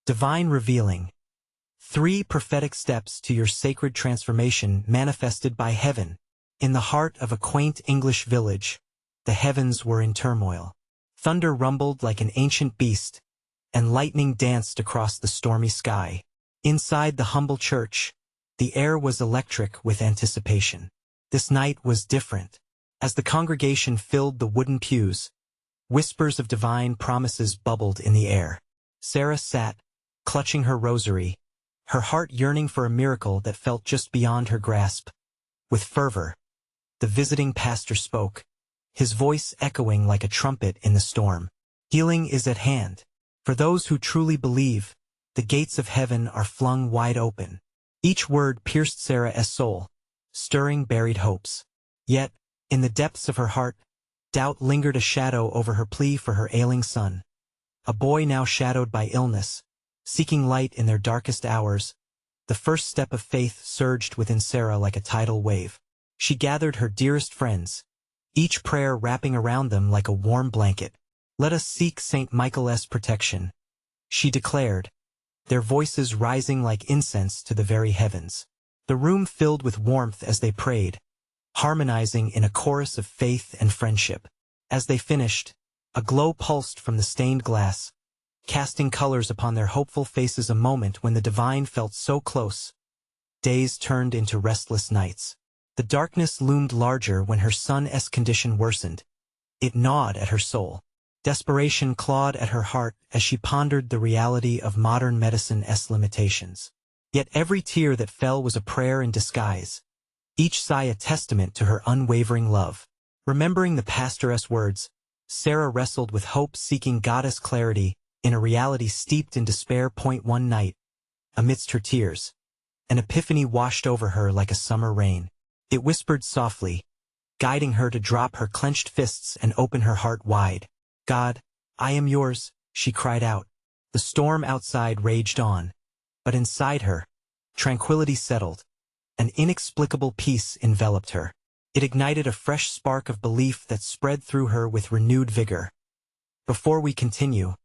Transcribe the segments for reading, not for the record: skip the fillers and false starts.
Divine revealing. 3 prophetic steps to your sacred transformation manifested by heaven. In the heart of a quaint English village, the heavens were in turmoil. Thunder rumbled like an ancient beast, and lightning danced across the stormy sky. Inside the humble church, the air was electric with anticipation. This night was different. As the congregation filled the wooden pews, whispers of divine promises bubbled in the air. Sarah sat, clutching her rosary, her heart yearning for a miracle that felt just beyond her grasp. With fervor, the visiting pastor spoke, his voice echoing like a trumpet in the storm. Healing is at hand. For those who truly believe, the gates of heaven are flung wide open. Each word pierced Sarah's soul, stirring buried hopes. Yet, in the depths of her heart, doubt lingered a shadow over her plea for her ailing son. A boy now shadowed by illness, seeking light in their darkest hours. The first step of faith surged within Sarah like a tidal wave. She gathered her dearest friends, each prayer wrapping around them like a warm blanket. "Let us seek St. Michael's protection," she declared, their voices rising like incense to the very heavens. The room filled with warmth as they prayed, harmonizing in a chorus of faith and friendship. As they finished, a glow pulsed from the stained glass, casting colors upon their hopeful faces. A moment when the divine felt so close. Days turned into restless nights. The darkness loomed larger when her son's condition worsened. It gnawed at her soul. Desperation clawed at her heart as she pondered the reality of modern medicine's limitations. Yet every tear that fell was a prayer in disguise, each sigh a testament to her unwavering love. Remembering the pastor's words, Sarah wrestled with hope, seeking goddess clarity in a reality steeped in despair. One night, amidst her tears, an epiphany washed over her like a summer rain. It whispered softly, guiding her to drop her clenched fists and open her heart wide. "God, I am yours," she cried out. The storm outside raged on, but inside her, tranquility settled. An inexplicable peace enveloped her. It ignited a fresh spark of belief that spread through her with renewed vigor. Before we continue,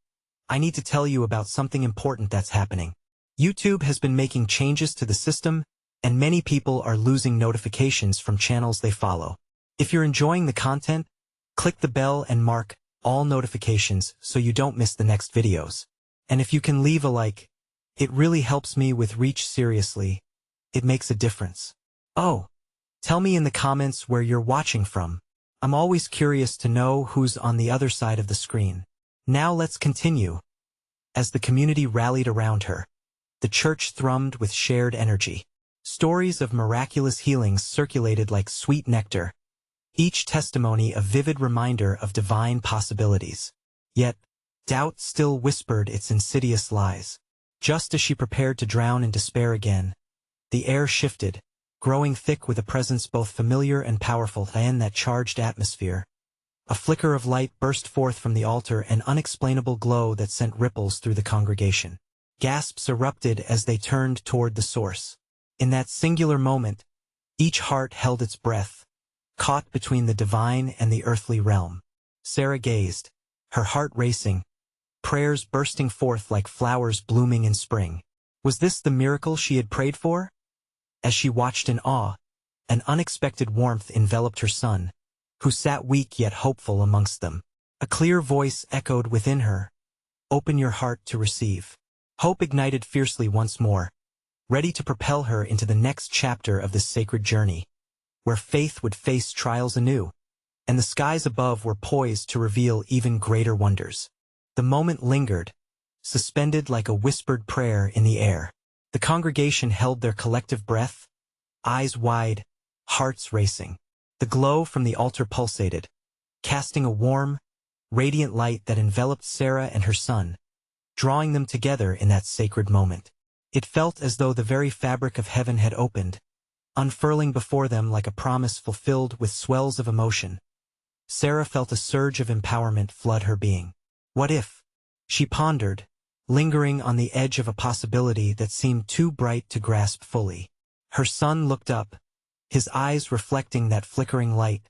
I need to tell you about something important that's happening. YouTube has been making changes to the system, and many people are losing notifications from channels they follow. If you're enjoying the content, click the bell and mark all notifications so you don't miss the next videos. And if you can leave a like, it really helps me with reach. Seriously, it makes a difference. Oh, tell me in the comments where you're watching from. I'm always curious to know who's on the other side of the screen. Now let's continue. As the community rallied around her, the church thrummed with shared energy. Stories of miraculous healings circulated like sweet nectar, each testimony a vivid reminder of divine possibilities. Yet, doubt still whispered its insidious lies. Just as she prepared to drown in despair again, the air shifted, growing thick with a presence both familiar and powerful in that charged atmosphere. A flicker of light burst forth from the altar, an unexplainable glow that sent ripples through the congregation. Gasps erupted as they turned toward the source. In that singular moment, each heart held its breath, caught between the divine and the earthly realm. Sarah gazed, her heart racing, prayers bursting forth like flowers blooming in spring. Was this the miracle she had prayed for? As she watched in awe, an unexpected warmth enveloped her son, who sat weak yet hopeful amongst them. A clear voice echoed within her, "Open your heart to receive." Hope ignited fiercely once more, ready to propel her into the next chapter of this sacred journey, where faith would face trials anew, and the skies above were poised to reveal even greater wonders. The moment lingered, suspended like a whispered prayer in the air. The congregation held their collective breath, eyes wide, hearts racing. The glow from the altar pulsated, casting a warm, radiant light that enveloped Sarah and her son, drawing them together in that sacred moment. It felt as though the very fabric of heaven had opened, unfurling before them like a promise fulfilled with swells of emotion. Sarah felt a surge of empowerment flood her being. What if? She pondered, lingering on the edge of a possibility that seemed too bright to grasp fully. Her son looked up, his eyes reflecting that flickering light,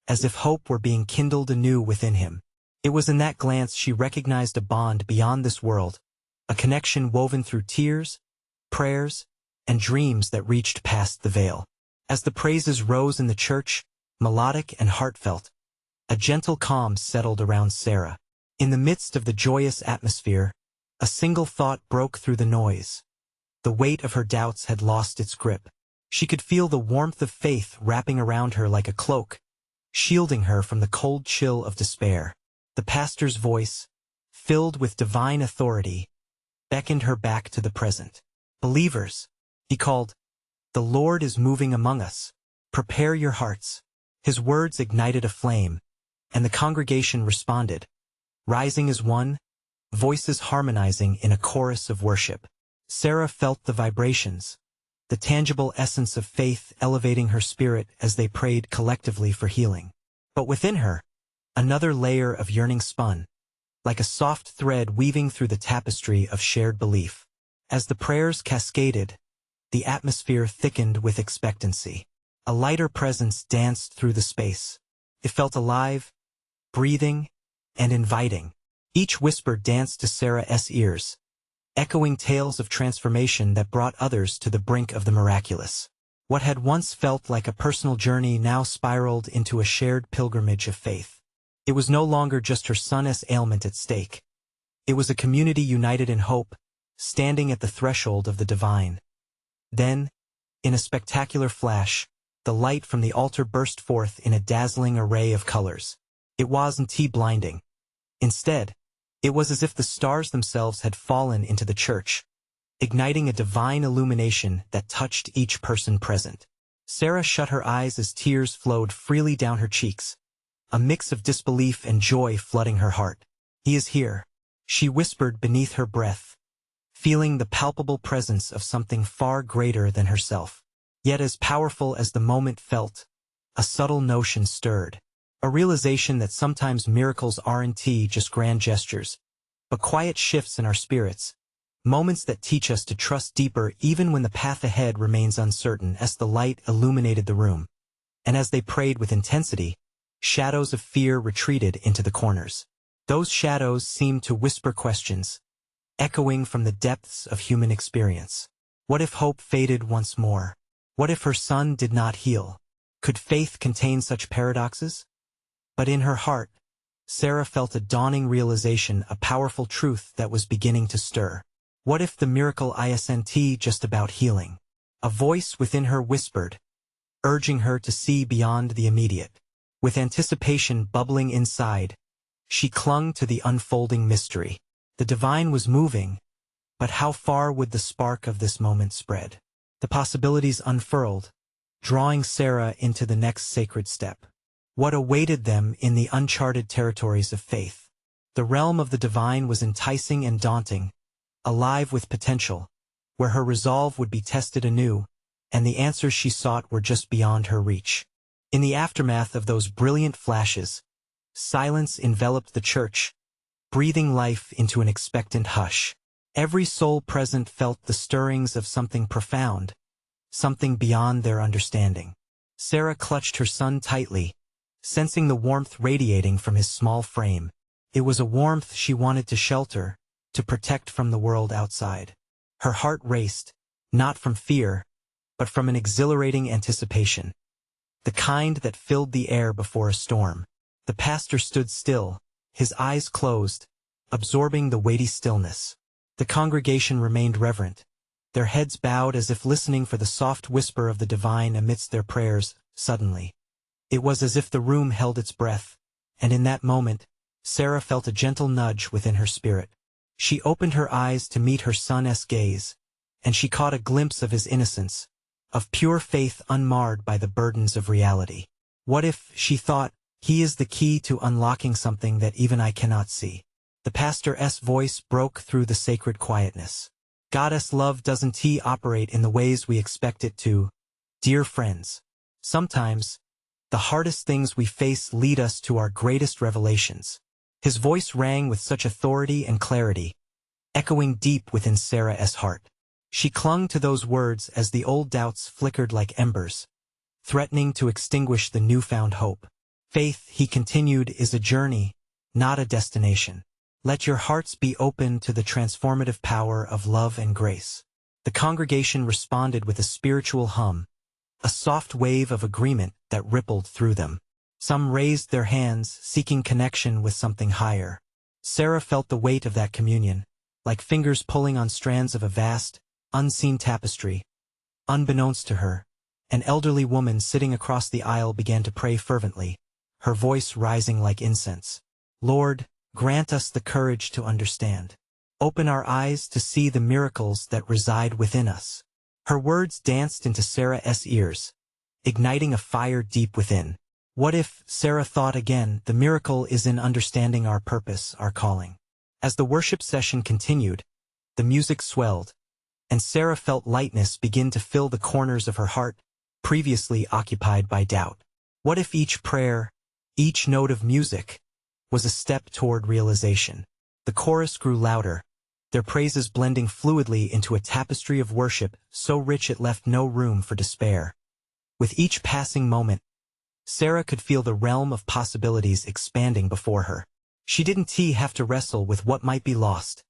as if hope were being kindled anew within him. It was in that glance she recognized a bond beyond this world, a connection woven through tears, prayers, and dreams that reached past the veil. As the praises rose in the church, melodic and heartfelt, a gentle calm settled around Sarah. In the midst of the joyous atmosphere, a single thought broke through the noise. The weight of her doubts had lost its grip. She could feel the warmth of faith wrapping around her like a cloak, shielding her from the cold chill of despair. The pastor's voice, filled with divine authority, beckoned her back to the present. "Believers," he called, "the Lord is moving among us. Prepare your hearts." His words ignited a flame, and the congregation responded, rising as one, voices harmonizing in a chorus of worship. Sarah felt the vibrations, the tangible essence of faith elevating her spirit as they prayed collectively for healing. But within her, another layer of yearning spun, like a soft thread weaving through the tapestry of shared belief. As the prayers cascaded, the atmosphere thickened with expectancy. A lighter presence danced through the space. It felt alive, breathing, and inviting. Each whisper danced to Sarah's ears, echoing tales of transformation that brought others to the brink of the miraculous. What had once felt like a personal journey now spiraled into a shared pilgrimage of faith. It was no longer just her son's ailment at stake. It was a community united in hope, standing at the threshold of the divine. Then, in a spectacular flash, the light from the altar burst forth in a dazzling array of colors. It wasn't blinding. Instead, it was as if the stars themselves had fallen into the church, igniting a divine illumination that touched each person present. Sarah shut her eyes as tears flowed freely down her cheeks, a mix of disbelief and joy flooding her heart. "He is here," she whispered beneath her breath, feeling the palpable presence of something far greater than herself. Yet as powerful as the moment felt, a subtle notion stirred. A realization that sometimes miracles aren't just grand gestures, but quiet shifts in our spirits, moments that teach us to trust deeper even when the path ahead remains uncertain. As the light illuminated the room, and as they prayed with intensity, shadows of fear retreated into the corners. Those shadows seemed to whisper questions, echoing from the depths of human experience. What if hope faded once more? What if her son did not heal? Could faith contain such paradoxes? But in her heart, Sarah felt a dawning realization, a powerful truth that was beginning to stir. What if the miracle isn't just about healing? A voice within her whispered, urging her to see beyond the immediate. With anticipation bubbling inside, she clung to the unfolding mystery. The divine was moving, but how far would the spark of this moment spread? The possibilities unfurled, drawing Sarah into the next sacred step. What awaited them in the uncharted territories of faith? The realm of the divine was enticing and daunting, alive with potential, where her resolve would be tested anew, and the answers she sought were just beyond her reach. In the aftermath of those brilliant flashes, silence enveloped the church, breathing life into an expectant hush. Every soul present felt the stirrings of something profound, something beyond their understanding. Sarah clutched her son tightly, sensing the warmth radiating from his small frame. It was a warmth she wanted to shelter, to protect from the world outside. Her heart raced, not from fear, but from an exhilarating anticipation, the kind that filled the air before a storm. The pastor stood still, his eyes closed, absorbing the weighty stillness. The congregation remained reverent, their heads bowed as if listening for the soft whisper of the divine amidst their prayers. Suddenly, it was as if the room held its breath, and in that moment, Sarah felt a gentle nudge within her spirit. She opened her eyes to meet her son's gaze, and she caught a glimpse of his innocence, of pure faith unmarred by the burdens of reality. What if, she thought, he is the key to unlocking something that even I cannot see? The pastor's voice broke through the sacred quietness. God's love doesn't operate in the ways we expect it to. Dear friends, sometimes, the hardest things we face lead us to our greatest revelations. His voice rang with such authority and clarity, echoing deep within Sarah's heart. She clung to those words as the old doubts flickered like embers, threatening to extinguish the newfound hope. Faith, he continued, is a journey, not a destination. Let your hearts be open to the transformative power of love and grace. The congregation responded with a spiritual hum, a soft wave of agreement that rippled through them. Some raised their hands, seeking connection with something higher. Sarah felt the weight of that communion, like fingers pulling on strands of a vast, unseen tapestry. Unbeknownst to her, an elderly woman sitting across the aisle began to pray fervently, her voice rising like incense. Lord, grant us the courage to understand. Open our eyes to see the miracles that reside within us. Her words danced into Sarah's ears, igniting a fire deep within. What if, Sarah thought again, the miracle is in understanding our purpose, our calling? As the worship session continued, the music swelled, and Sarah felt lightness begin to fill the corners of her heart, previously occupied by doubt. What if each prayer, each note of music, was a step toward realization? The chorus grew louder, their praises blending fluidly into a tapestry of worship so rich it left no room for despair. With each passing moment, Sarah could feel the realm of possibilities expanding before her. She didn't have to wrestle with what might be lost.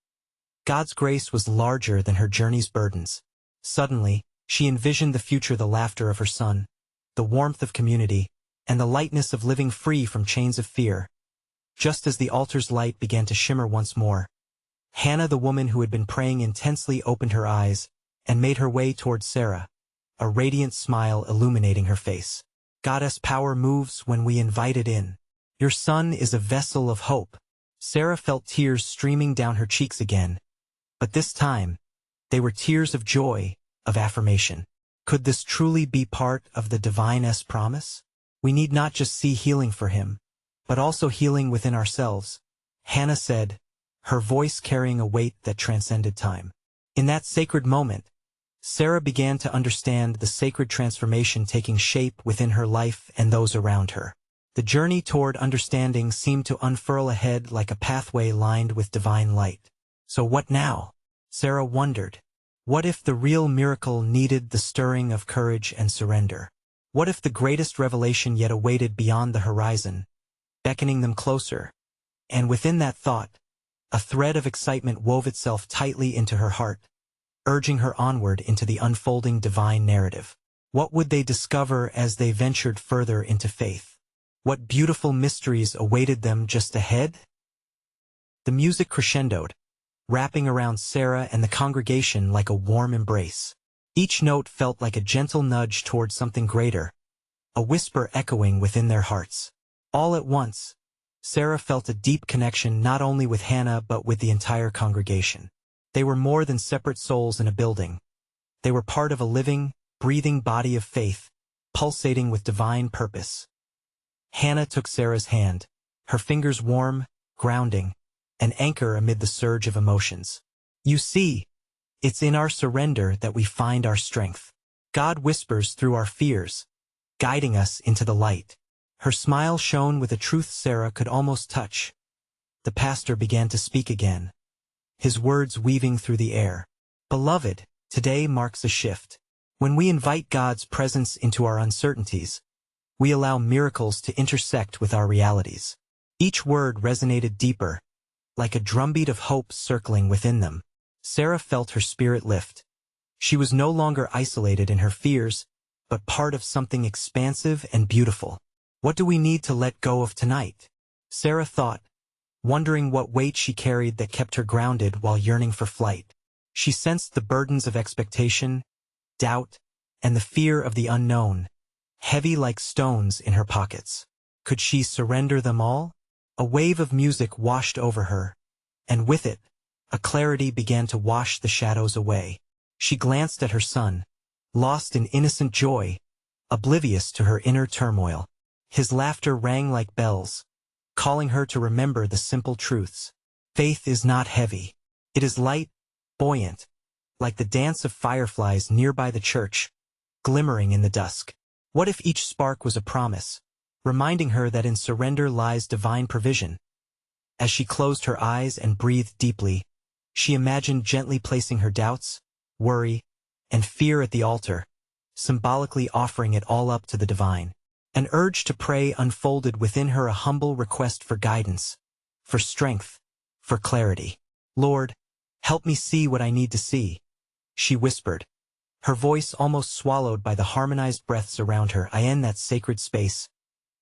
God's grace was larger than her journey's burdens. Suddenly, she envisioned the future, the laughter of her son, the warmth of community, and the lightness of living free from chains of fear. Just as the altar's light began to shimmer once more, Hannah, the woman who had been praying intensely, opened her eyes and made her way towards Sarah, a radiant smile illuminating her face. God's power moves when we invite it in. Your son is a vessel of hope. Sarah felt tears streaming down her cheeks again, but this time, they were tears of joy, of affirmation. Could this truly be part of the divine's promise? We need not just see healing for him, but also healing within ourselves, Hannah said, her voice carrying a weight that transcended time. In that sacred moment, Sarah began to understand the sacred transformation taking shape within her life and those around her. The journey toward understanding seemed to unfurl ahead like a pathway lined with divine light. So what now? Sarah wondered. What if the real miracle needed the stirring of courage and surrender? What if the greatest revelation yet awaited beyond the horizon, beckoning them closer? And within that thought, a thread of excitement wove itself tightly into her heart, urging her onward into the unfolding divine narrative. What would they discover as they ventured further into faith? What beautiful mysteries awaited them just ahead? The music crescendoed, wrapping around Sarah and the congregation like a warm embrace. Each note felt like a gentle nudge toward something greater, a whisper echoing within their hearts. All at once, Sarah felt a deep connection not only with Hannah but with the entire congregation. They were more than separate souls in a building. They were part of a living, breathing body of faith, pulsating with divine purpose. Hannah took Sarah's hand, her fingers warm, grounding, an anchor amid the surge of emotions. You see, it's in our surrender that we find our strength. God whispers through our fears, guiding us into the light. Her smile shone with a truth Sarah could almost touch. The pastor began to speak again, his words weaving through the air. Beloved, today marks a shift. When we invite God's presence into our uncertainties, we allow miracles to intersect with our realities. Each word resonated deeper, like a drumbeat of hope circling within them. Sarah felt her spirit lift. She was no longer isolated in her fears, but part of something expansive and beautiful. What do we need to let go of tonight? Sarah thought, wondering what weight she carried that kept her grounded while yearning for flight. She sensed the burdens of expectation, doubt, and the fear of the unknown, heavy like stones in her pockets. Could she surrender them all? A wave of music washed over her, and with it, a clarity began to wash the shadows away. She glanced at her son, lost in innocent joy, oblivious to her inner turmoil. His laughter rang like bells, calling her to remember the simple truths. Faith is not heavy. It is light, buoyant, like the dance of fireflies nearby the church, glimmering in the dusk. What if each spark was a promise, reminding her that in surrender lies divine provision? As she closed her eyes and breathed deeply, she imagined gently placing her doubts, worry, and fear at the altar, symbolically offering it all up to the divine. An urge to pray unfolded within her, a humble request for guidance, for strength, for clarity. "Lord, help me see what I need to see," she whispered, her voice almost swallowed by the harmonized breaths around her. In that sacred space,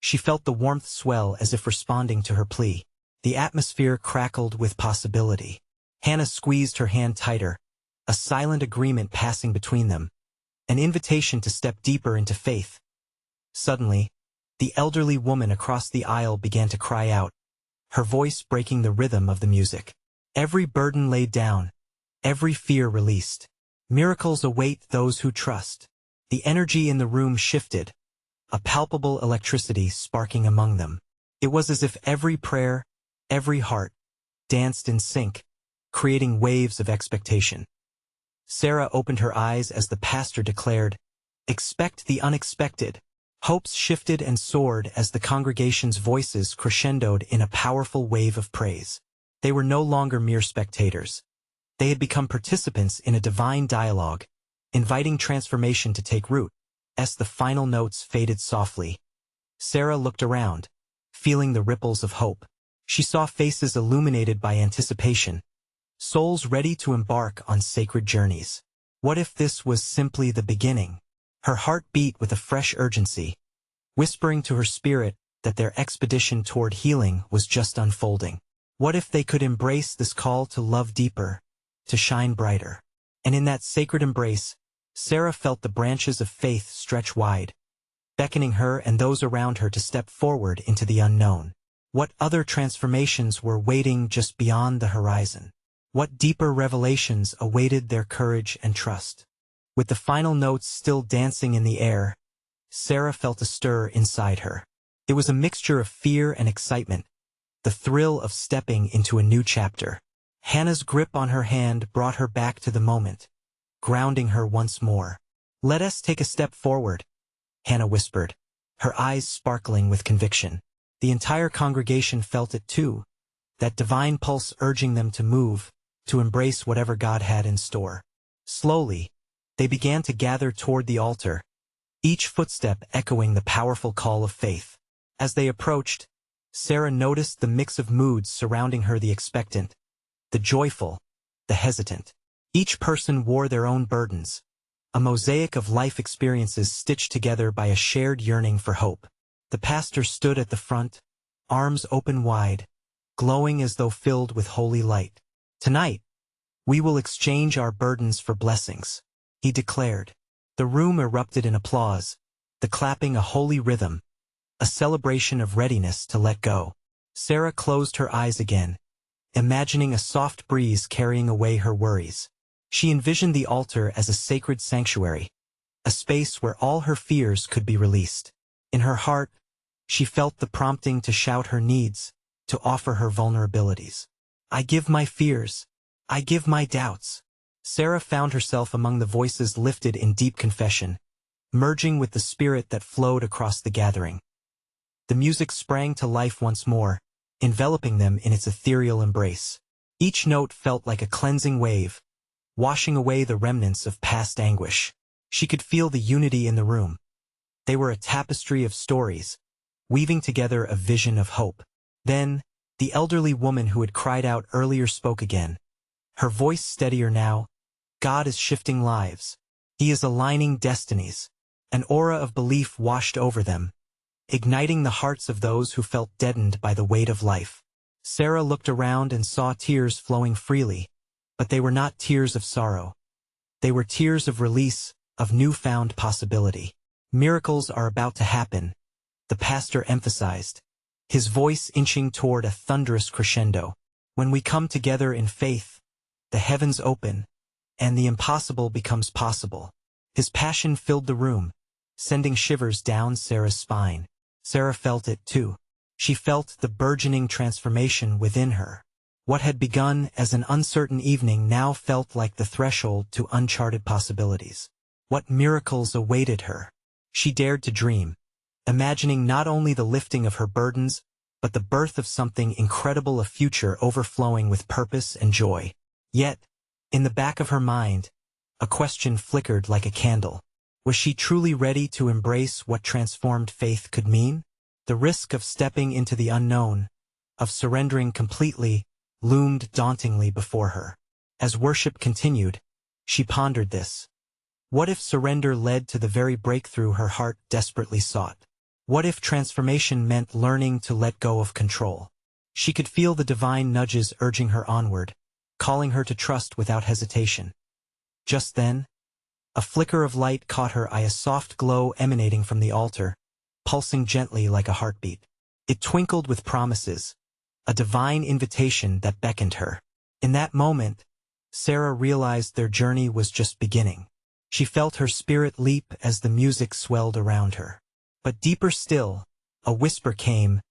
she felt the warmth swell as if responding to her plea. The atmosphere crackled with possibility. Hannah squeezed her hand tighter, a silent agreement passing between them, an invitation to step deeper into faith. Suddenly, the elderly woman across the aisle began to cry out, her voice breaking the rhythm of the music. Every burden laid down, every fear released. Miracles await those who trust. The energy in the room shifted, a palpable electricity sparking among them. It was as if every prayer, every heart, danced in sync, creating waves of expectation. Sarah opened her eyes as the pastor declared, "Expect the unexpected." Hopes shifted and soared as the congregation's voices crescendoed in a powerful wave of praise. They were no longer mere spectators. They had become participants in a divine dialogue, inviting transformation to take root. As the final notes faded softly, Sarah looked around, feeling the ripples of hope. She saw faces illuminated by anticipation, souls ready to embark on sacred journeys. What if this was simply the beginning? Her heart beat with a fresh urgency, whispering to her spirit that their expedition toward healing was just unfolding. What if they could embrace this call to love deeper, to shine brighter? And in that sacred embrace, Sarah felt the branches of faith stretch wide, beckoning her and those around her to step forward into the unknown. What other transformations were waiting just beyond the horizon? What deeper revelations awaited their courage and trust? With the final notes still dancing in the air, Sarah felt a stir inside her. It was a mixture of fear and excitement, the thrill of stepping into a new chapter. Hannah's grip on her hand brought her back to the moment, grounding her once more. "Let us take a step forward," Hannah whispered, her eyes sparkling with conviction. The entire congregation felt it too, that divine pulse urging them to move, to embrace whatever God had in store. Slowly, they began to gather toward the altar, each footstep echoing the powerful call of faith. As they approached, Sarah noticed the mix of moods surrounding her: the expectant, the joyful, the hesitant. Each person wore their own burdens, a mosaic of life experiences stitched together by a shared yearning for hope. The pastor stood at the front, arms open wide, glowing as though filled with holy light. "Tonight, we will exchange our burdens for blessings," he declared. The room erupted in applause, the clapping a holy rhythm, a celebration of readiness to let go. Sarah closed her eyes again, imagining a soft breeze carrying away her worries. She envisioned the altar as a sacred sanctuary, a space where all her fears could be released. In her heart, she felt the prompting to shout her needs, to offer her vulnerabilities. "I give my fears. I give my doubts." Sarah found herself among the voices lifted in deep confession, merging with the spirit that flowed across the gathering. The music sprang to life once more, enveloping them in its ethereal embrace. Each note felt like a cleansing wave, washing away the remnants of past anguish. She could feel the unity in the room. They were a tapestry of stories, weaving together a vision of hope. Then, the elderly woman who had cried out earlier spoke again, her voice steadier now. "God is shifting lives. He is aligning destinies." An aura of belief washed over them, igniting the hearts of those who felt deadened by the weight of life. Sarah looked around and saw tears flowing freely, but they were not tears of sorrow. They were tears of release, of newfound possibility. "Miracles are about to happen," the pastor emphasized, his voice inching toward a thunderous crescendo. "When we come together in faith, the heavens open, and the impossible becomes possible." His passion filled the room, sending shivers down Sarah's spine. Sarah felt it too. She felt the burgeoning transformation within her. What had begun as an uncertain evening now felt like the threshold to uncharted possibilities. What miracles awaited her? She dared to dream, imagining not only the lifting of her burdens, but the birth of something incredible, a future overflowing with purpose and joy. Yet, in the back of her mind, a question flickered like a candle. Was she truly ready to embrace what transformed faith could mean? The risk of stepping into the unknown, of surrendering completely, loomed dauntingly before her. As worship continued, she pondered this. What if surrender led to the very breakthrough her heart desperately sought? What if transformation meant learning to let go of control? She could feel the divine nudges urging her onward, calling her to trust without hesitation. Just then, a flicker of light caught her eye, a soft glow emanating from the altar, pulsing gently like a heartbeat. It twinkled with promises, a divine invitation that beckoned her. In that moment, Sarah realized their journey was just beginning. She felt her spirit leap as the music swelled around her. But deeper still, a whisper came,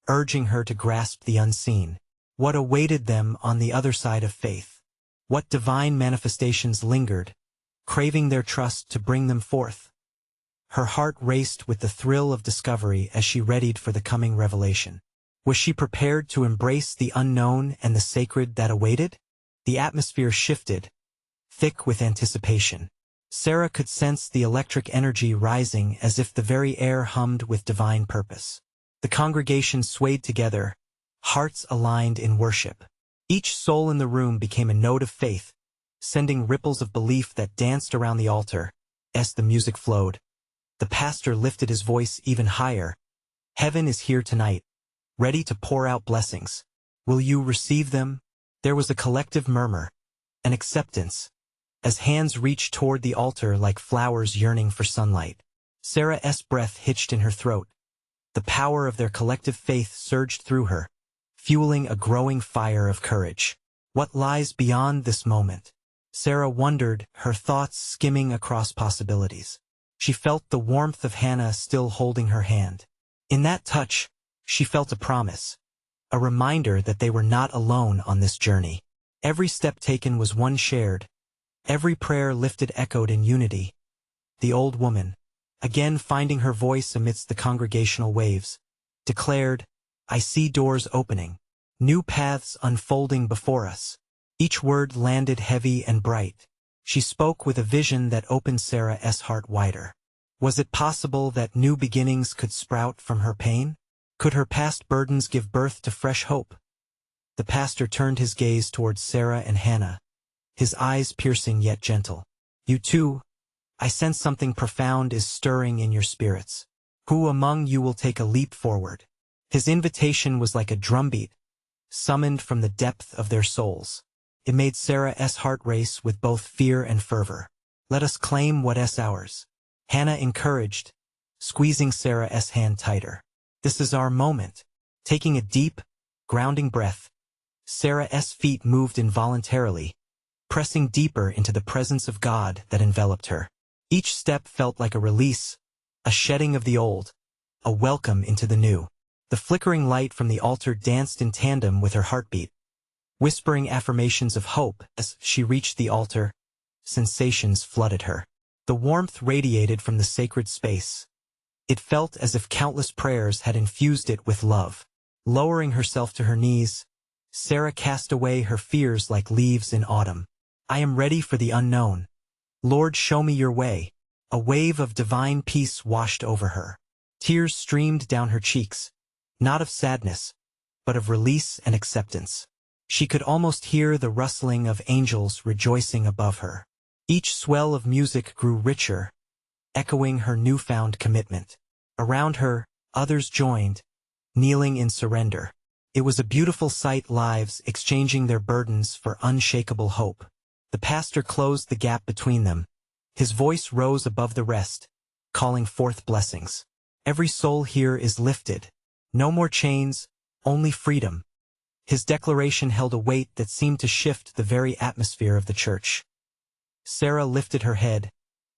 urging her to grasp the unseen. What awaited them on the other side of faith? What divine manifestations lingered, craving their trust to bring them forth? Her heart raced with the thrill of discovery as she readied for the coming revelation. Was she prepared to embrace the unknown and the sacred that awaited? The atmosphere shifted, thick with anticipation. Sarah could sense the electric energy rising as if the very air hummed with divine purpose. The congregation swayed together, hearts aligned in worship. Each soul in the room became a note of faith, sending ripples of belief that danced around the altar. As the music flowed, the pastor lifted his voice even higher. Heaven is here tonight, ready to pour out blessings. Will you receive them? There was a collective murmur, an acceptance, as hands reached toward the altar like flowers yearning for sunlight. Sarah's breath hitched in her throat. The power of their collective faith surged through her, fueling a growing fire of courage. What lies beyond this moment? Sarah wondered, her thoughts skimming across possibilities. She felt the warmth of Hannah still holding her hand. In that touch, she felt a promise, a reminder that they were not alone on this journey. Every step taken was one shared. Every prayer lifted echoed in unity. The old woman, again finding her voice amidst the congregational waves, declared, I see doors opening, new paths unfolding before us. Each word landed heavy and bright. She spoke with a vision that opened Sarah's heart wider. Was it possible that new beginnings could sprout from her pain? Could her past burdens give birth to fresh hope? The pastor turned his gaze towards Sarah and Hannah, his eyes piercing yet gentle. You too, I sense something profound is stirring in your spirits. Who among you will take a leap forward? His invitation was like a drumbeat, summoned from the depth of their souls. It made Sarah's heart race with both fear and fervor. Let us claim what's ours. Hannah encouraged, squeezing Sarah's hand tighter. This is our moment. Taking a deep, grounding breath, Sarah's feet moved involuntarily, pressing deeper into the presence of God that enveloped her. Each step felt like a release, a shedding of the old, a welcome into the new. The flickering light from the altar danced in tandem with her heartbeat, whispering affirmations of hope. As she reached the altar, sensations flooded her. The warmth radiated from the sacred space. It felt as if countless prayers had infused it with love. Lowering herself to her knees, Sarah cast away her fears like leaves in autumn. I am ready for the unknown. Lord, show me your way. A wave of divine peace washed over her. Tears streamed down her cheeks, not of sadness, but of release and acceptance. She could almost hear the rustling of angels rejoicing above her. Each swell of music grew richer, echoing her newfound commitment. Around her, others joined, kneeling in surrender. It was a beautiful sight, lives exchanging their burdens for unshakable hope. The pastor closed the gap between them. His voice rose above the rest, calling forth blessings. Every soul here is lifted. No more chains, only freedom. His declaration held a weight that seemed to shift the very atmosphere of the church. Sarah lifted her head,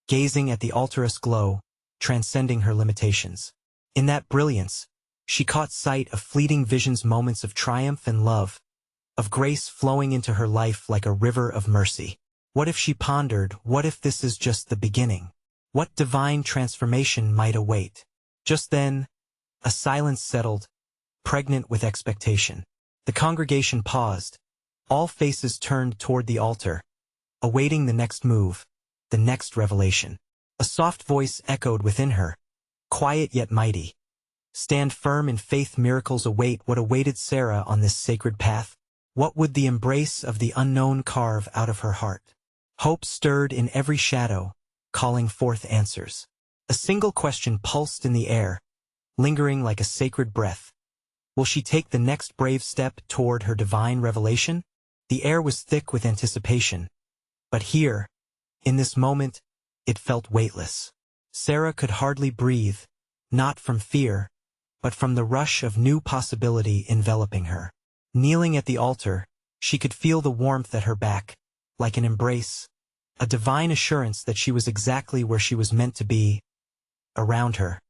gazing at the altar's glow, transcending her limitations. In that brilliance, she caught sight of fleeting visions, moments of triumph and love, of grace flowing into her life like a river of mercy. What if, she pondered, what if this is just the beginning? What divine transformation might await? Just then, a silence settled, pregnant with expectation. The congregation paused. All faces turned toward the altar, awaiting the next move, the next revelation. A soft voice echoed within her, quiet yet mighty. Stand firm in faith, miracles await. What awaited Sarah on this sacred path? What would the embrace of the unknown carve out of her heart? Hope stirred in every shadow, calling forth answers. A single question pulsed in the air, lingering like a sacred breath. Will she take the next brave step toward her divine revelation? The air was thick with anticipation. But here, in this moment, it felt weightless. Sarah could hardly breathe, not from fear, but from the rush of new possibility enveloping her. Kneeling at the altar, she could feel the warmth at her back, like an embrace, a divine assurance that she was exactly where she was meant to be. Around her,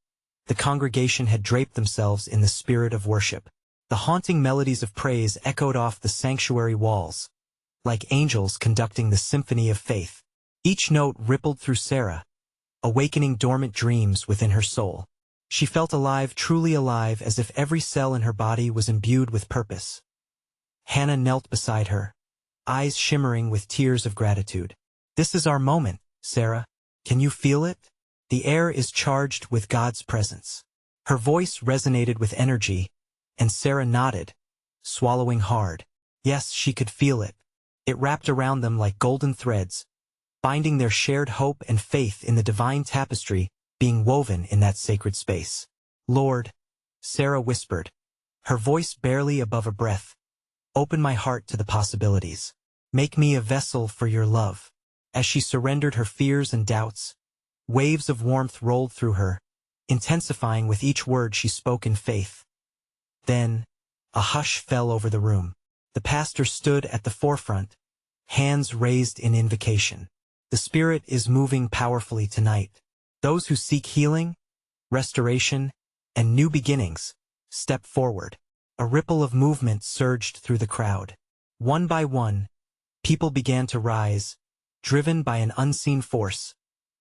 the congregation had draped themselves in the spirit of worship. The haunting melodies of praise echoed off the sanctuary walls, like angels conducting the symphony of faith. Each note rippled through Sarah, awakening dormant dreams within her soul. She felt alive, truly alive, as if every cell in her body was imbued with purpose. Hannah knelt beside her, eyes shimmering with tears of gratitude. "This is our moment, Sarah. Can you feel it? The air is charged with God's presence." Her voice resonated with energy, and Sarah nodded, swallowing hard. Yes, she could feel it. It wrapped around them like golden threads, binding their shared hope and faith in the divine tapestry being woven in that sacred space. "Lord," Sarah whispered, her voice barely above a breath, "open my heart to the possibilities. Make me a vessel for your love." As she surrendered her fears and doubts, waves of warmth rolled through her, intensifying with each word she spoke in faith. Then, a hush fell over the room. The pastor stood at the forefront, hands raised in invocation. "The Spirit is moving powerfully tonight. Those who seek healing, restoration, and new beginnings, step forward." A ripple of movement surged through the crowd. One by one, people began to rise, driven by an unseen force,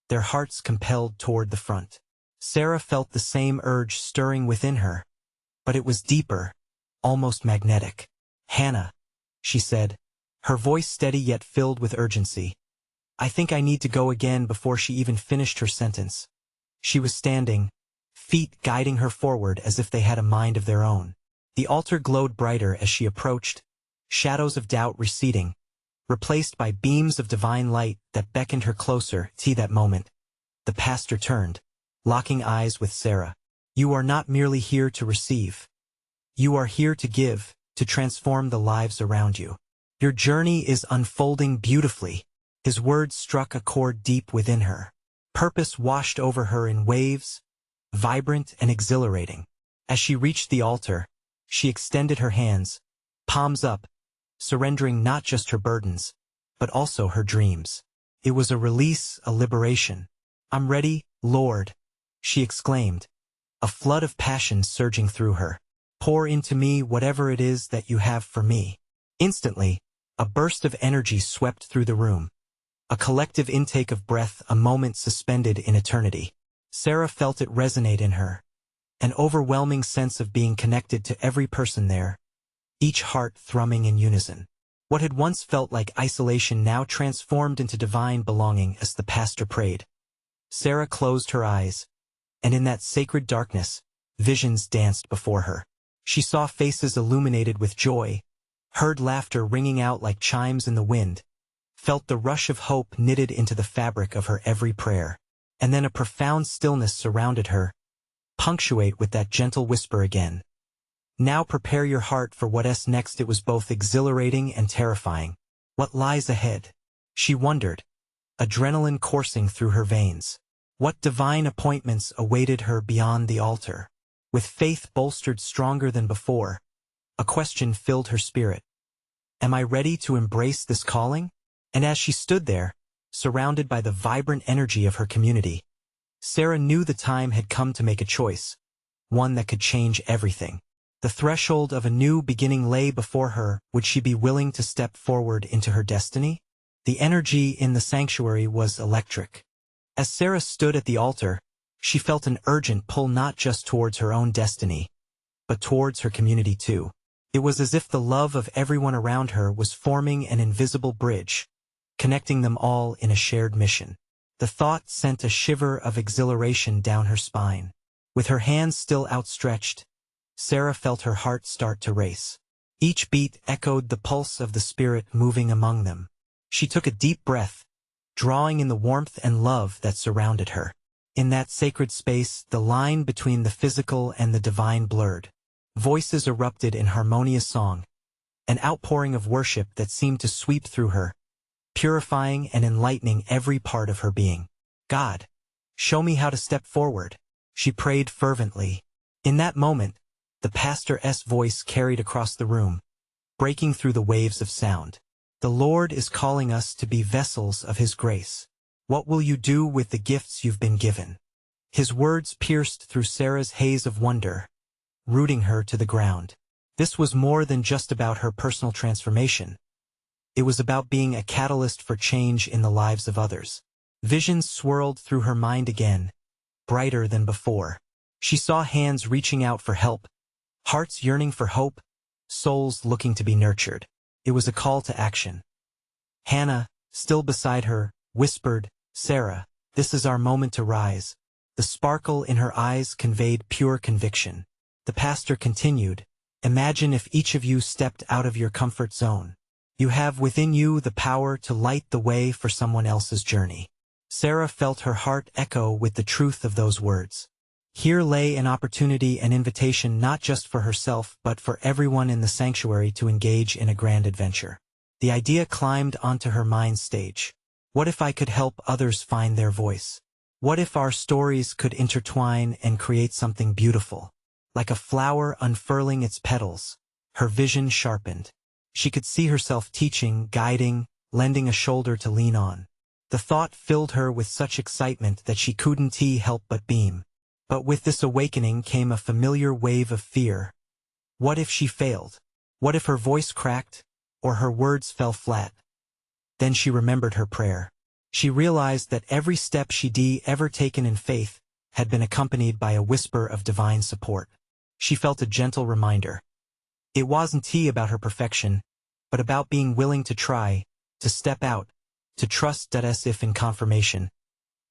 their hearts compelled toward the front. Sarah felt the same urge stirring within her, but it was deeper, almost magnetic. "Hannah," she said, her voice steady yet filled with urgency. "I think I need to go again." Before she even finished her sentence, she was standing, feet guiding her forward as if they had a mind of their own. The altar glowed brighter as she approached, shadows of doubt receding, replaced by beams of divine light that beckoned her closer. That moment, the pastor turned, locking eyes with Sarah. "You are not merely here to receive. You are here to give, to transform the lives around you. Your journey is unfolding beautifully." His words struck a chord deep within her. Purpose washed over her in waves, vibrant and exhilarating. As she reached the altar, she extended her hands, palms up, surrendering not just her burdens, but also her dreams. It was a release, a liberation. "I'm ready, Lord," she exclaimed, a flood of passion surging through her. "Pour into me whatever it is that you have for me." Instantly, a burst of energy swept through the room. A collective intake of breath, a moment suspended in eternity. Sarah felt it resonate in her, an overwhelming sense of being connected to every person there, each heart thrumming in unison. What had once felt like isolation now transformed into divine belonging as the pastor prayed. Sarah closed her eyes, and in that sacred darkness, visions danced before her. She saw faces illuminated with joy, heard laughter ringing out like chimes in the wind, felt the rush of hope knitted into the fabric of her every prayer. And then a profound stillness surrounded her, punctuate with that gentle whisper again. "Now prepare your heart for what's next." It was both exhilarating and terrifying. What lies ahead? She wondered, adrenaline coursing through her veins. What divine appointments awaited her beyond the altar? With faith bolstered stronger than before, a question filled her spirit. Am I ready to embrace this calling? And as she stood there, surrounded by the vibrant energy of her community, Sarah knew the time had come to make a choice, one that could change everything. The threshold of a new beginning lay before her. Would she be willing to step forward into her destiny? The energy in the sanctuary was electric. As Sarah stood at the altar, she felt an urgent pull not just towards her own destiny, but towards her community too. It was as if the love of everyone around her was forming an invisible bridge, connecting them all in a shared mission. The thought sent a shiver of exhilaration down her spine. With her hands still outstretched, Sarah felt her heart start to race. Each beat echoed the pulse of the Spirit moving among them. She took a deep breath, drawing in the warmth and love that surrounded her. In that sacred space, the line between the physical and the divine blurred. Voices erupted in harmonious song, an outpouring of worship that seemed to sweep through her, purifying and enlightening every part of her being. God, show me how to step forward, she prayed fervently. In that moment, the pastor's voice carried across the room, breaking through the waves of sound. The Lord is calling us to be vessels of His grace. What will you do with the gifts you've been given? His words pierced through Sarah's haze of wonder, rooting her to the ground. This was more than just about her personal transformation. It was about being a catalyst for change in the lives of others. Visions swirled through her mind again, brighter than before. She saw hands reaching out for help, hearts yearning for hope, souls looking to be nurtured. It was a call to action. Hannah, still beside her, whispered, "Sarah, this is our moment to rise." The sparkle in her eyes conveyed pure conviction. The pastor continued, "Imagine if each of you stepped out of your comfort zone. You have within you the power to light the way for someone else's journey." Sarah felt her heart echo with the truth of those words. Here lay an opportunity and invitation not just for herself but for everyone in the sanctuary to engage in a grand adventure. The idea climbed onto her mind stage. What if I could help others find their voice? What if our stories could intertwine and create something beautiful? Like a flower unfurling its petals, her vision sharpened. She could see herself teaching, guiding, lending a shoulder to lean on. The thought filled her with such excitement that she couldn't help but beam. But with this awakening came a familiar wave of fear. What if she failed? What if her voice cracked, or her words fell flat? Then she remembered her prayer. She realized that every step she'd ever taken in faith had been accompanied by a whisper of divine support. She felt a gentle reminder. It wasn't about her perfection, but about being willing to try, to step out, to trust that as if in confirmation.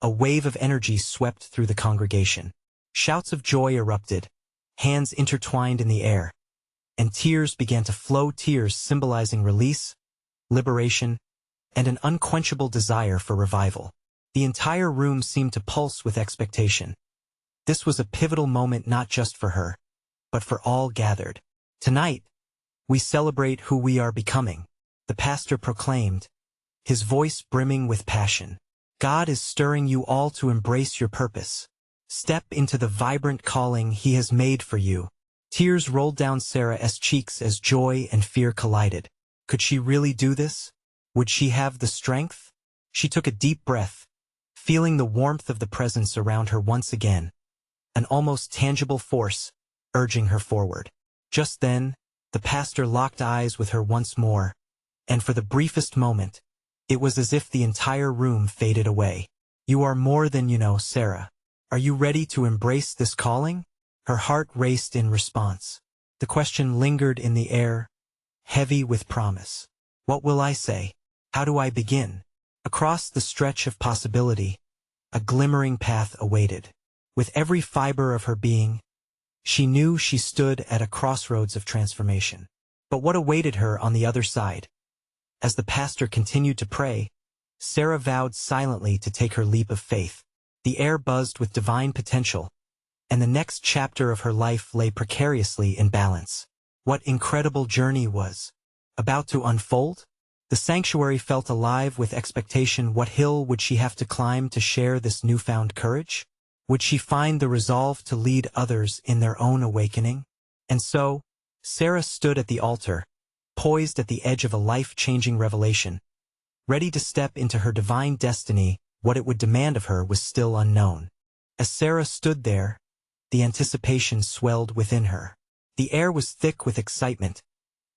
A wave of energy swept through the congregation. Shouts of joy erupted, hands intertwined in the air, and tears began to flow, tears symbolizing release, liberation, and an unquenchable desire for revival. The entire room seemed to pulse with expectation. This was a pivotal moment not just for her, but for all gathered. Tonight, we celebrate who we are becoming, the pastor proclaimed, his voice brimming with passion. God is stirring you all to embrace your purpose. Step into the vibrant calling He has made for you. Tears rolled down Sarah's cheeks as joy and fear collided. Could she really do this? Would she have the strength? She took a deep breath, feeling the warmth of the presence around her once again, an almost tangible force urging her forward. Just then, the pastor locked eyes with her once more, and for the briefest moment, it was as if the entire room faded away. "You are more than you know, Sarah. Are you ready to embrace this calling?" Her heart raced in response. The question lingered in the air, heavy with promise. What will I say? How do I begin? Across the stretch of possibility, a glimmering path awaited. With every fiber of her being, she knew she stood at a crossroads of transformation. But what awaited her on the other side? As the pastor continued to pray, Sarah vowed silently to take her leap of faith. The air buzzed with divine potential, and the next chapter of her life lay precariously in balance. What incredible journey was about to unfold? The sanctuary felt alive with expectation. What hill would she have to climb to share this newfound courage? Would she find the resolve to lead others in their own awakening? And so, Sarah stood at the altar, poised at the edge of a life-changing revelation, ready to step into her divine destiny. What it would demand of her was still unknown. As Sarah stood there, the anticipation swelled within her. The air was thick with excitement,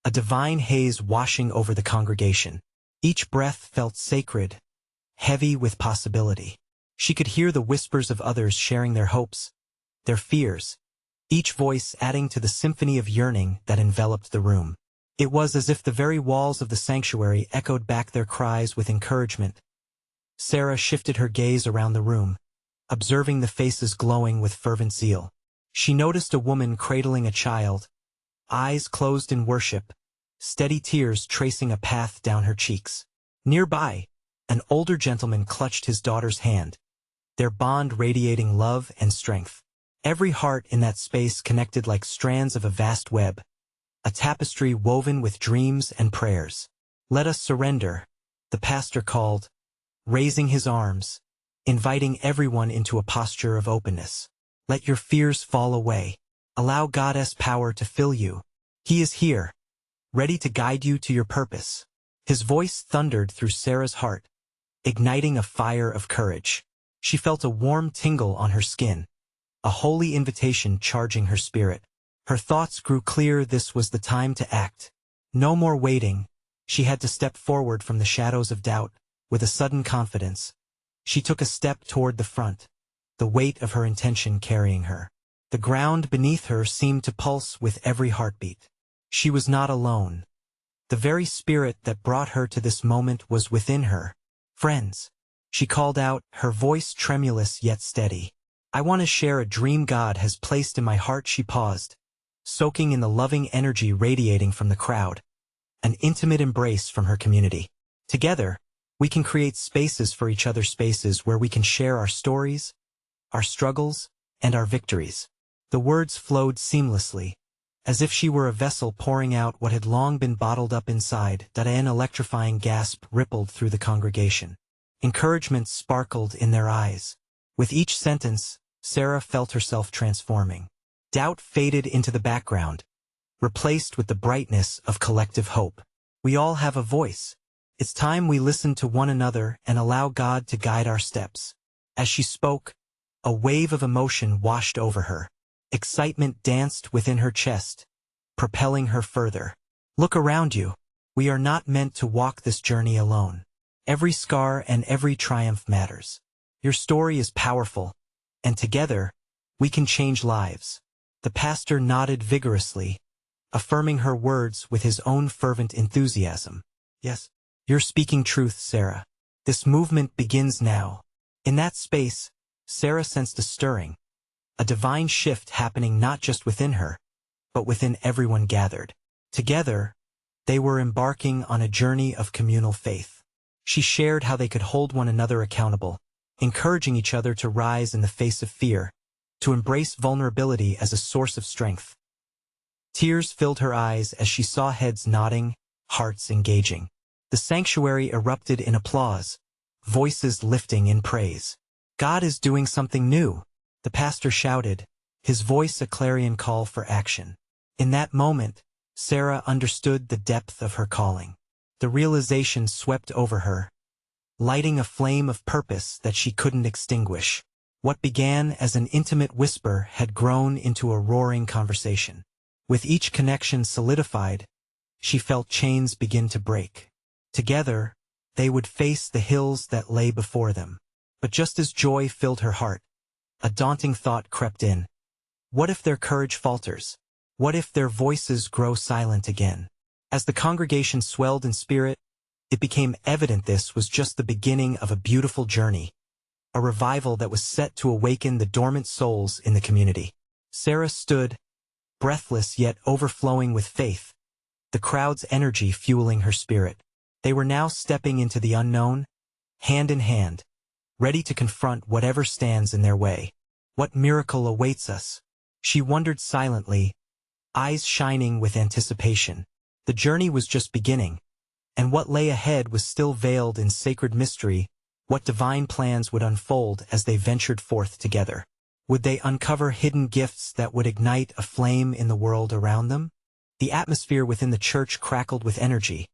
a divine haze washing over the congregation. Each breath felt sacred, heavy with possibility. She could hear the whispers of others sharing their hopes, their fears, each voice adding to the symphony of yearning that enveloped the room. It was as if the very walls of the sanctuary echoed back their cries with encouragement. Sarah shifted her gaze around the room, observing the faces glowing with fervent zeal. She noticed a woman cradling a child, eyes closed in worship, steady tears tracing a path down her cheeks. Nearby, an older gentleman clutched his daughter's hand, their bond radiating love and strength. Every heart in that space connected like strands of a vast web, a tapestry woven with dreams and prayers. "Let us surrender," the pastor called, raising his arms, inviting everyone into a posture of openness. "Let your fears fall away. Allow God's power to fill you. He is here, ready to guide you to your purpose." His voice thundered through Sarah's heart, igniting a fire of courage. She felt a warm tingle on her skin, a holy invitation charging her spirit. Her thoughts grew clear. This was the time to act. No more waiting. She had to step forward from the shadows of doubt. With a sudden confidence, she took a step toward the front, the weight of her intention carrying her. The ground beneath her seemed to pulse with every heartbeat. She was not alone. The very spirit that brought her to this moment was within her. "Friends," she called out, her voice tremulous yet steady. "I want to share a dream God has placed in my heart." She paused, soaking in the loving energy radiating from the crowd, an intimate embrace from her community. Together, we can create spaces for each other, spaces where we can share our stories, our struggles, and our victories. The words flowed seamlessly, as if she were a vessel pouring out what had long been bottled up inside. An electrifying gasp rippled through the congregation. Encouragement sparkled in their eyes. With each sentence, Sarah felt herself transforming. Doubt faded into the background, replaced with the brightness of collective hope. "We all have a voice. It's time we listen to one another and allow God to guide our steps." As she spoke, a wave of emotion washed over her. Excitement danced within her chest, propelling her further. "Look around you. We are not meant to walk this journey alone. Every scar and every triumph matters. Your story is powerful, and together, we can change lives." The pastor nodded vigorously, affirming her words with his own fervent enthusiasm. "Yes, you're speaking truth, Sarah. This movement begins now." In that space, Sarah sensed a stirring, a divine shift happening not just within her, but within everyone gathered. Together, they were embarking on a journey of communal faith. She shared how they could hold one another accountable, encouraging each other to rise in the face of fear, to embrace vulnerability as a source of strength. Tears filled her eyes as she saw heads nodding, hearts engaging. The sanctuary erupted in applause, voices lifting in praise. "God is doing something new," the pastor shouted, his voice a clarion call for action. In that moment, Sarah understood the depth of her calling. The realization swept over her, lighting a flame of purpose that she couldn't extinguish. What began as an intimate whisper had grown into a roaring conversation. With each connection solidified, she felt chains begin to break. Together, they would face the hills that lay before them. But just as joy filled her heart, a daunting thought crept in. What if their courage falters? What if their voices grow silent again? As the congregation swelled in spirit, it became evident this was just the beginning of a beautiful journey, a revival that was set to awaken the dormant souls in the community. Sarah stood, breathless yet overflowing with faith, the crowd's energy fueling her spirit. They were now stepping into the unknown, hand in hand, ready to confront whatever stands in their way. What miracle awaits us? She wondered silently, eyes shining with anticipation. The journey was just beginning, and what lay ahead was still veiled in sacred mystery. What divine plans would unfold as they ventured forth together? Would they uncover hidden gifts that would ignite a flame in the world around them? The atmosphere within the church crackled with energy,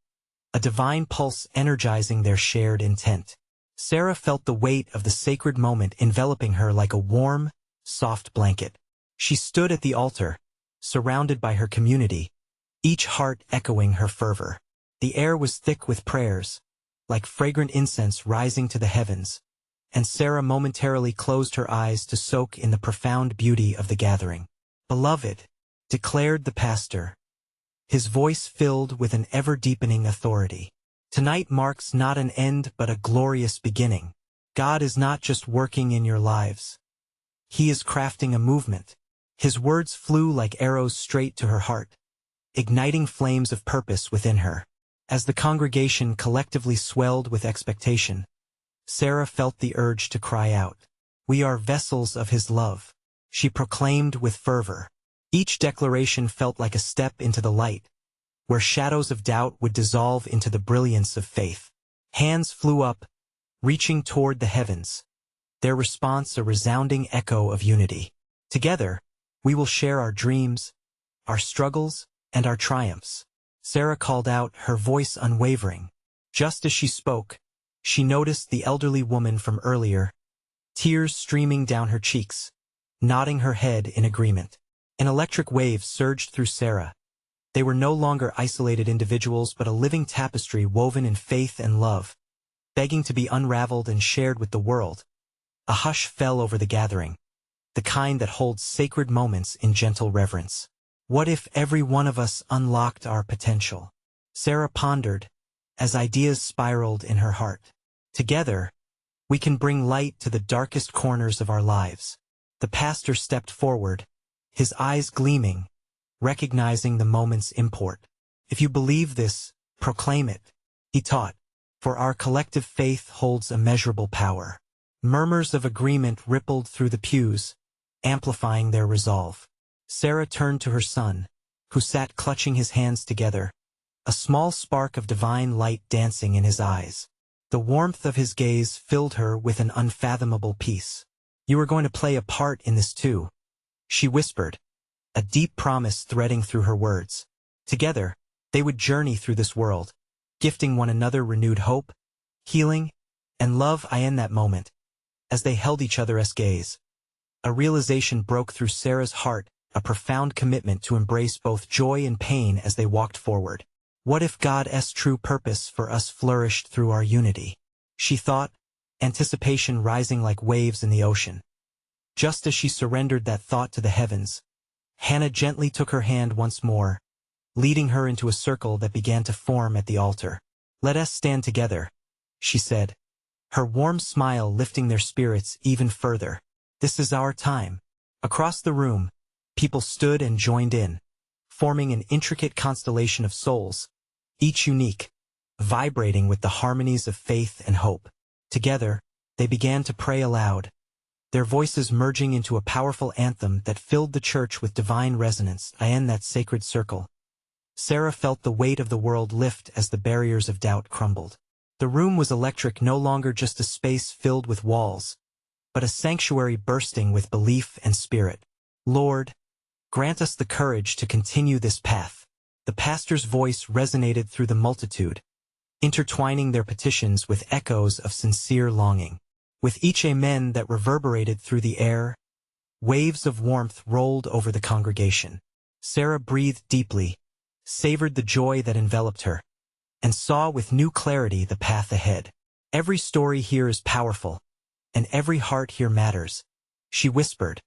a divine pulse energizing their shared intent. Sarah felt the weight of the sacred moment enveloping her like a warm, soft blanket. She stood at the altar, surrounded by her community, each heart echoing her fervor. The air was thick with prayers, like fragrant incense rising to the heavens, and Sarah momentarily closed her eyes to soak in the profound beauty of the gathering. "Beloved," declared the pastor, his voice filled with an ever-deepening authority, "tonight marks not an end but a glorious beginning. God is not just working in your lives. He is crafting a movement." His words flew like arrows straight to her heart, igniting flames of purpose within her. As the congregation collectively swelled with expectation, Sarah felt the urge to cry out, "We are vessels of his love," she proclaimed with fervor. Each declaration felt like a step into the light, where shadows of doubt would dissolve into the brilliance of faith. Hands flew up, reaching toward the heavens, their response a resounding echo of unity. Together, we will share our dreams, our struggles, and our triumphs, Sarah called out, her voice unwavering. Just as she spoke, she noticed the elderly woman from earlier, tears streaming down her cheeks, nodding her head in agreement. An electric wave surged through Sarah. They were no longer isolated individuals but a living tapestry woven in faith and love, begging to be unraveled and shared with the world. A hush fell over the gathering, the kind that holds sacred moments in gentle reverence. What if every one of us unlocked our potential? Sarah pondered, as ideas spiraled in her heart. Together, we can bring light to the darkest corners of our lives. The pastor stepped forward, his eyes gleaming, recognizing the moment's import. If you believe this, proclaim it, he taught, for our collective faith holds immeasurable power. Murmurs of agreement rippled through the pews, amplifying their resolve. Sarah turned to her son, who sat clutching his hands together, a small spark of divine light dancing in his eyes. The warmth of his gaze filled her with an unfathomable peace. "You are going to play a part in this too," she whispered, a deep promise threading through her words. Together, they would journey through this world, gifting one another renewed hope, healing, and love. In that moment, as they held each other's gaze, a realization broke through Sarah's heart, a profound commitment to embrace both joy and pain as they walked forward. What if God's true purpose for us flourished through our unity? She thought, anticipation rising like waves in the ocean. Just as she surrendered that thought to the heavens, Hannah gently took her hand once more, leading her into a circle that began to form at the altar. "Let us stand together," she said, her warm smile lifting their spirits even further. "This is our time." Across the room, people stood and joined in, forming an intricate constellation of souls, each unique, vibrating with the harmonies of faith and hope. Together, they began to pray aloud, their voices merging into a powerful anthem that filled the church with divine resonance. In that sacred circle, Sarah felt the weight of the world lift as the barriers of doubt crumbled. The room was electric, no longer just a space filled with walls, but a sanctuary bursting with belief and spirit. "Lord, grant us the courage to continue this path." The pastor's voice resonated through the multitude, intertwining their petitions with echoes of sincere longing. With each amen that reverberated through the air, waves of warmth rolled over the congregation. Sarah breathed deeply, savored the joy that enveloped her, and saw with new clarity the path ahead. "Every story here is powerful, and every heart here matters," she whispered,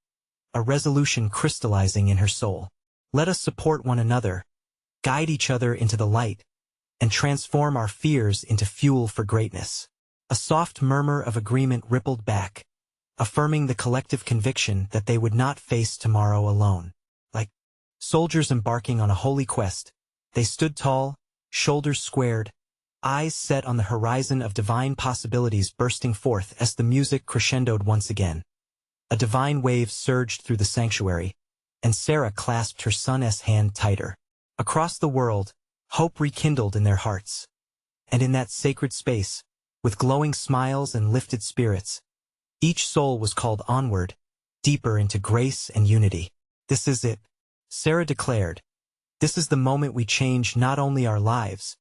a resolution crystallizing in her soul. "Let us support one another, guide each other into the light, and transform our fears into fuel for greatness." A soft murmur of agreement rippled back, affirming the collective conviction that they would not face tomorrow alone. Like soldiers embarking on a holy quest, they stood tall, shoulders squared, eyes set on the horizon of divine possibilities bursting forth. As the music crescendoed once again, a divine wave surged through the sanctuary, and Sarah clasped her son's hand tighter. Across the world, hope rekindled in their hearts. And in that sacred space, with glowing smiles and lifted spirits, each soul was called onward, deeper into grace and unity. "This is it," Sarah declared. "This is the moment we change not only our lives,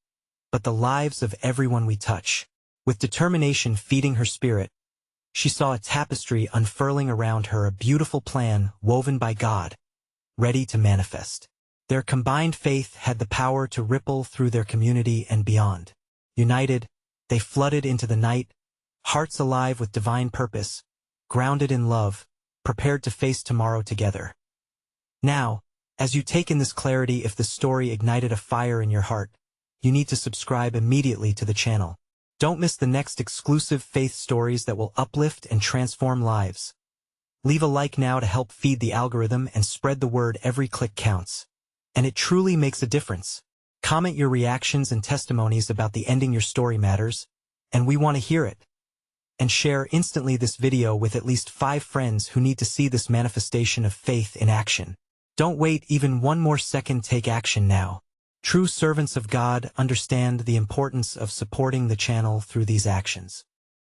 but the lives of everyone we touch." With determination feeding her spirit, she saw a tapestry unfurling around her, a beautiful plan woven by God, ready to manifest. Their combined faith had the power to ripple through their community and beyond. United, they flooded into the night, hearts alive with divine purpose, grounded in love, prepared to face tomorrow together. Now, as you take in this clarity, if the story ignited a fire in your heart, you need to subscribe immediately to the channel. Don't miss the next exclusive faith stories that will uplift and transform lives. Leave a like now to help feed the algorithm and spread the word. Every click counts. and it truly makes a difference. Comment your reactions and testimonies about the ending your story matters, and we want to hear it. And share instantly this video with at least 5 friends who need to see this manifestation of faith in action. Don't wait even one more second, take action now. True servants of God understand the importance of supporting the channel through these actions.